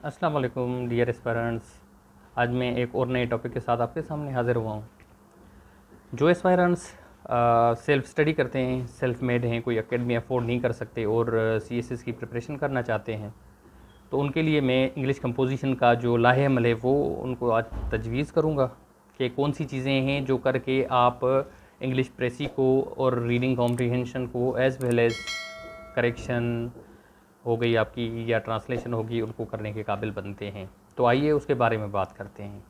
अस्सलाम वालेकुम dear aspirants. आज मैं एक और नए टॉपिक के साथ आपके सामने हाज़िर हुआ हूँ। जो एस्पायरेंट्स सेल्फ स्टडी करते हैं, सेल्फ मेड हैं, कोई एकेडमी अफोर्ड नहीं कर सकते और सीएसएस की प्रिपरेशन करना चाहते हैं, तो उनके लिए मैं इंग्लिश कंपोजिशन का जो लाहेअमल है वो उनको आज तजवीज़ करूँगा कि कौन सी चीज़ें हैं जो करके आप इंग्लिश प्रेसी को और रीडिंग कॉम्प्रीहेंशन को एज़ वेल एज़ करेक्शन हो गई आपकी या ट्रांसलेशन होगी उनको करने के काबिल बनते हैं। तो आइए उसके बारे में बात करते हैं।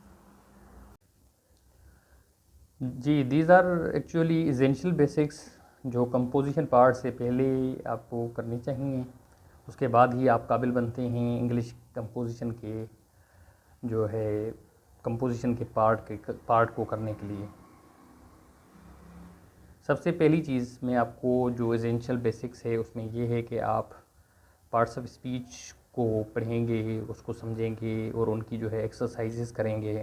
जी, these are actually essential basics जो कंपोजिशन पार्ट से पहले आपको करनी चाहिए। उसके बाद ही आप काबिल बनते हैं इंग्लिश कंपोजिशन के जो है कंपोजिशन के पार्ट को करने के लिए। सबसे पहली चीज़ मैं आपको जो एसेंशियल बेसिक्स है उसमें ये है कि आप पार्ट्स ऑफ स्पीच को पढ़ेंगे, उसको समझेंगे और उनकी जो है एक्सरसाइजेस करेंगे।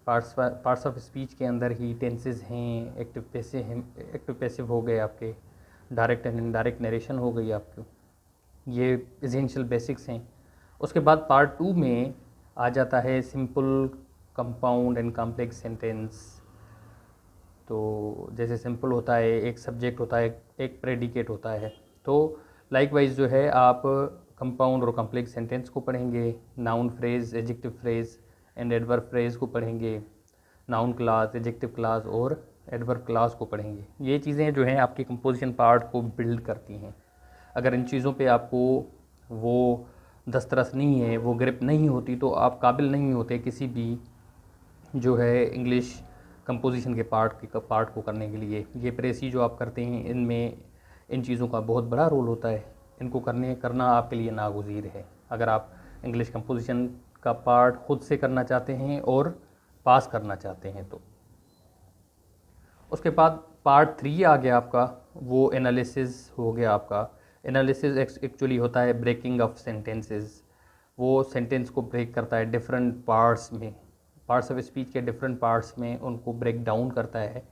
पार्ट्स ऑफ स्पीच के अंदर ही टेंसेस हैं, एक्टिव पैसिव हो गए आपके, डायरेक्ट एंड इनडायरेक्ट नरेशन हो गई आपको। ये एसेंशियल बेसिक्स हैं। उसके बाद पार्ट 2 में आ जाता है simple, compound and complex sentence. तो जैसे सिंपल होता है, एक सब्जेक्ट होता है, एक प्रेडिकेट होता है। तो लाइकवाइज जो है आप कंपाउंड और कॉम्प्लेक्स सेंटेंस को पढ़ेंगे, noun phrase, adjective phrase and adverb phrase को पढ़ेंगे, नाउन क्लास, एडजेक्टिव क्लास और एडवर्ब क्लास को पढ़ेंगे। ये चीज़ें जो हैं आपके कंपोजिशन पार्ट को बिल्ड करती हैं। अगर इन चीज़ों पे आपको वो दस्तरस नहीं है, वो ग्रिप नहीं होती, तो आप काबिल नहीं होते किसी भी जो है इंग्लिश कंपोजिशन के पार्ट को करने के लिए। ये प्रेसी जो आप करते हैं इनमें इन चीज़ों का बहुत बड़ा रोल होता है। इनको करना आपके लिए नागुज़ीर है अगर आप इंग्लिश कंपोजिशन का पार्ट खुद से करना चाहते हैं और पास करना चाहते हैं। तो उसके बाद पार्ट 3 आ गया आपका, वो एनालिसिस हो गया आपका। एनालिसिस एक्चुअली होता है ब्रेकिंग ऑफ सेंटेंसेस। वो सेंटेंस को ब्रेक करता है डिफरेंट पार्ट्स में, पार्ट्स ऑफ स्पीच के डिफरेंट पार्ट्स में उनको ब्रेक डाउन करता है,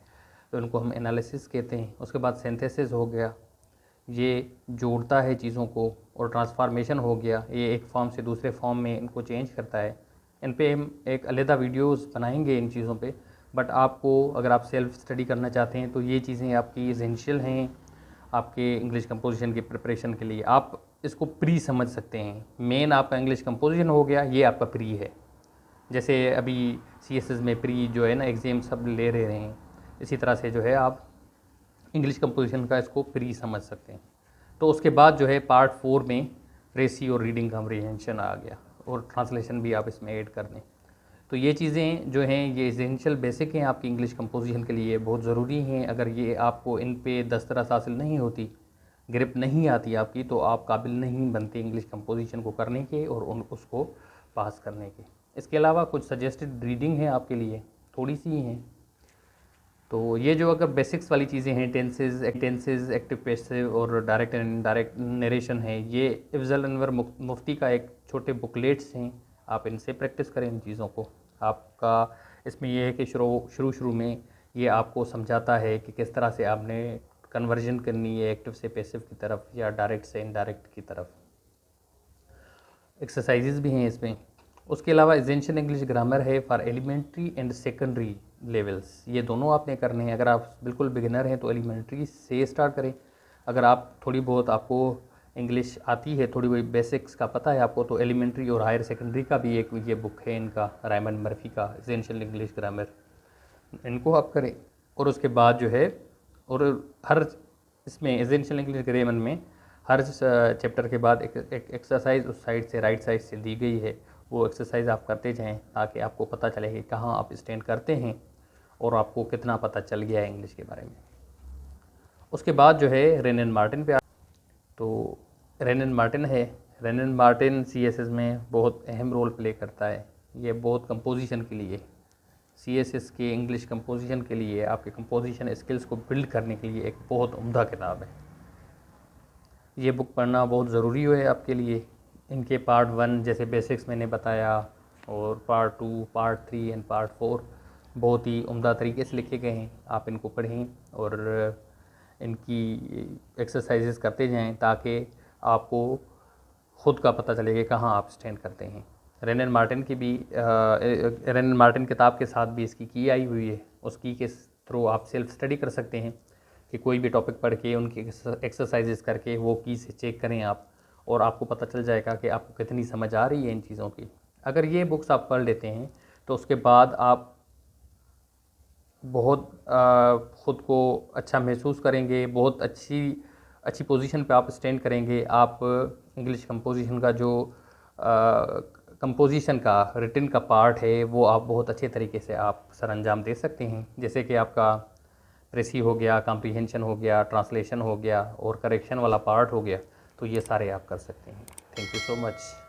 तो उनको हम एनालिसिस कहते हैं। उसके बाद सिंथेसिस हो गया, ये जोड़ता है चीज़ों को। और ट्रांसफॉर्मेशन हो गया, ये एक फॉर्म से दूसरे फॉर्म में इनको चेंज करता है। इन पे हम एक अलहदा वीडियोस बनाएंगे इन चीज़ों पे। बट आपको अगर आप सेल्फ स्टडी करना चाहते हैं तो ये चीज़ें आपकी एसेंशियल हैं आपके इंग्लिश कंपोजिशन की प्रिपरेशन के लिए। आप इसको प्री समझ सकते हैं। मेन आपका इंग्लिश कंपोजिशन हो गया, ये आपका प्री है। जैसे अभी सीएसएस में प्री जो है ना एग्ज़ाम सब ले रहे हैं, इसी तरह से जो है आप इंग्लिश कंपोजिशन का इसको प्री समझ सकते हैं। तो उसके बाद जो है पार्ट 4 में रेसी और रीडिंग कम्प्रीहेंशन आ गया और ट्रांसलेशन भी आप इसमें ऐड कर दें। तो ये चीज़ें जो हैं ये एसेंशियल बेसिक हैं आपकी इंग्लिश कंपोजिशन के लिए, बहुत ज़रूरी हैं। अगर ये आपको इन पे दस्तरस हासिल नहीं होती, ग्रिप नहीं आती आपकी, तो आप काबिल नहीं बनते इंग्लिश कंपोजिशन को करने के और उसको पास करने के। इसके अलावा कुछ सजेस्टेड रीडिंग है आपके लिए, थोड़ी सी ही हैं। तो ये जो अगर बेसिक्स वाली चीज़ें हैं, टेंसेज, एक्टिव पैसिव और डायरेक्ट एंड इनडायरेक्ट नरेशन है, ये अफजल अनवर मुफ्ती का एक छोटे बुकलेट्स हैं। आप इनसे प्रैक्टिस करें इन चीज़ों को। आपका इसमें यह है कि शुरू में ये आपको समझाता है कि किस तरह से आपने कन्वर्जन करनी है एक्टिव से पैसिव की तरफ या डायरेक्ट से इनडायरेक्ट की तरफ। एक्सरसाइजेज भी हैं इसमें। उसके अलावा एसेंशियल इंग्लिश ग्रामर है for elementary and secondary levels. ये दोनों आपने करने हैं। अगर आप बिल्कुल बिगिनर हैं तो एलिमेंट्री से स्टार्ट करें। अगर आप थोड़ी बहुत आपको इंग्लिश आती है, थोड़ी बहुत बेसिक्स का पता है आपको, तो एलिमेंट्री और हायर सेकेंडरी का भी एक ये बुक है इनका, रायमंड मर्फी का एसेंशियल इंग्लिश ग्रामर, इनको आप करें। और उसके बाद जो है और हर इसमें एसेंशियल इंग्लिश ग्रामर में हर चैप्टर के बाद एक एक्सरसाइज उस साइड से, राइट साइड से दी गई है। वो एक्सरसाइज आप करते जाएं ताकि आपको पता चले कि कहाँ आप स्टैंड करते हैं और आपको कितना पता चल गया है इंग्लिश के बारे में। उसके बाद जो है रेनन मार्टिन पे तो रेनन मार्टिन है। रेनन मार्टिन सीएसएस में बहुत अहम रोल प्ले करता है। ये बहुत कंपोजिशन के लिए, सीएसएस के इंग्लिश कंपोजिशन के लिए, आपके कंपोजिशन स्किल्स को बिल्ड करने के लिए एक बहुत उम्दा किताब है। ये बुक पढ़ना बहुत ज़रूरी है आपके लिए। इनके पार्ट 1 जैसे बेसिक्स मैंने बताया, और पार्ट 2, पार्ट 3 एंड पार्ट 4 बहुत ही उम्दा तरीके से लिखे गए हैं। आप इनको पढ़ें और इनकी एक्सरसाइजेस करते जाएं ताकि आपको खुद का पता चलेगा कहाँ आप स्टैंड करते हैं। रेन एंड मार्टिन की भी रेन एंड मार्टिन किताब के साथ भी इसकी की आई हुई है, उस की के थ्रू आप सेल्फ स्टडी कर सकते हैं कि कोई भी टॉपिक पढ़ के उनकी एक्सरसाइजेस करके वो की से चेक करें आप, और आपको पता चल जाएगा कि आपको कितनी समझ आ रही है इन चीज़ों की। अगर ये बुक्स आप पढ़ लेते हैं तो उसके बाद आप बहुत ख़ुद को अच्छा महसूस करेंगे, बहुत अच्छी पोजीशन पे आप स्टैंड करेंगे। आप इंग्लिश कंपोजिशन का जो कंपोजिशन का रिटन का पार्ट है वो आप बहुत अच्छे तरीके से आप सरअंजाम दे सकते हैं। जैसे कि आपका प्रेसी हो गया, कॉम्प्रीहेंशन हो गया, ट्रांसलेशन हो गया और करेक्शन वाला पार्ट हो गया, तो ये सारे आप कर सकते हैं। Thank you so much.